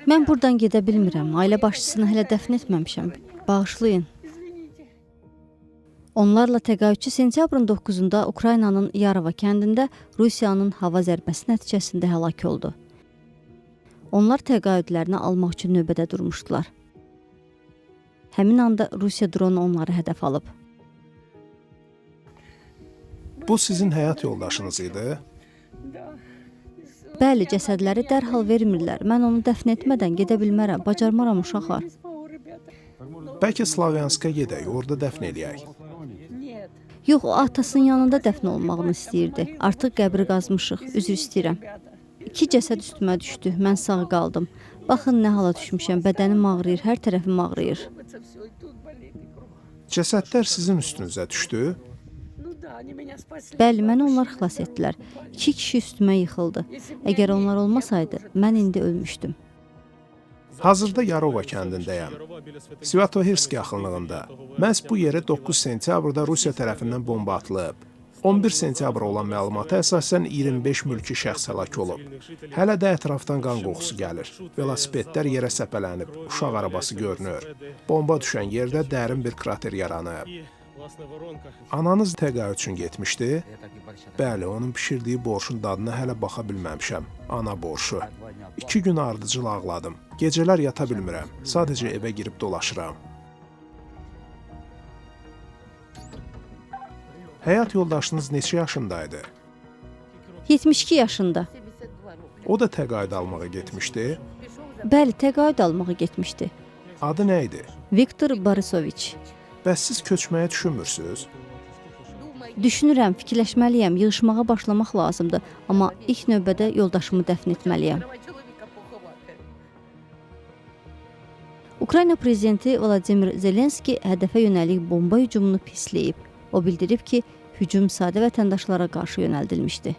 Mən buradan gedə bilmirəm. Ailə başçısını hələ dəfn etməmişəm. Bağışlayın. Onlarla təqaüdçü sentyabrın 9-da Ukraynanın Yarova kəndində Rusiyanın hava zərbəsi nəticəsində həlak oldu. Onlar təqaüdlərini almaq üçün növbədə durmuşdular. Həmin anda Rusiya dronu onları hədəf alıb. Bu sizin həyat yoldaşınız idi? Bəli, cəsədləri dərhal vermirlər. Mən onu dəfn etmədən gedə bilmərəm, bacarmaram uşaqlar. Bəlkə Slavyanska gedək, orada dəfn eləyək. Yox, o atasının yanında dəfn olmağını istəyirdi. Artıq qəbri qazmışıq, üzr istəyirəm. 2 cəsəd üstümə düşdü, mən sağ qaldım. Baxın nə hala düşmüşəm, bədənim ağrıyır, hər tərəfim ağrıyır. Cəsədlər sizin üstünüzə düşdü? Bəli, məni onlar xilas etdilər. 2 kişi üstümə yıxıldı. Əgər onlar olmasaydı, mən indi ölmüşdüm. Hazırda Yarova kəndindəyəm. Svatohirsk yaxınlığında. Məhz bu yerə 9 sentyabrda Rusiya tərəfindən bomba atılıb. 11 sentyabr olan məlumata əsasən 25 mülki şəxs həlak olub. Hələ də ətrafdan qan qoxusu gəlir. Velosipedlər yerə səpələnib, uşaq arabası görünür. Bomba düşən yerdə dərin bir krater yaranıb. Ananız təqaüd üçün getmişdi? Bəli, onun pişirdiyi borşun dadına hələ baxa bilməmişəm. Ana borşu. 2 gün ardıcıl ağladım. Gecələr yata bilmirəm. Sadəcə evə girib dolaşıram. Həyat yoldaşınız neçə yaşındaydı? 72 yaşında. O da təqaüd almağa getmişdi. Bəli, təqaüd almağa getmişdi. Adı nə idi? Viktor Borisoviç. Bəs siz köçməyə düşünmürsünüz? Düşünürəm, fikirləşməliyəm, yığışmağa başlamaq lazımdır. Amma ilk növbədə yoldaşımı dəfn etməliyəm. Ukrayna prezidenti Vladimir Zelenski hədəfə yönəlik bomba hücumunu pisləyib. O bildirib ki, hücum sadə vətəndaşlara qarşı yönəldilmişdi.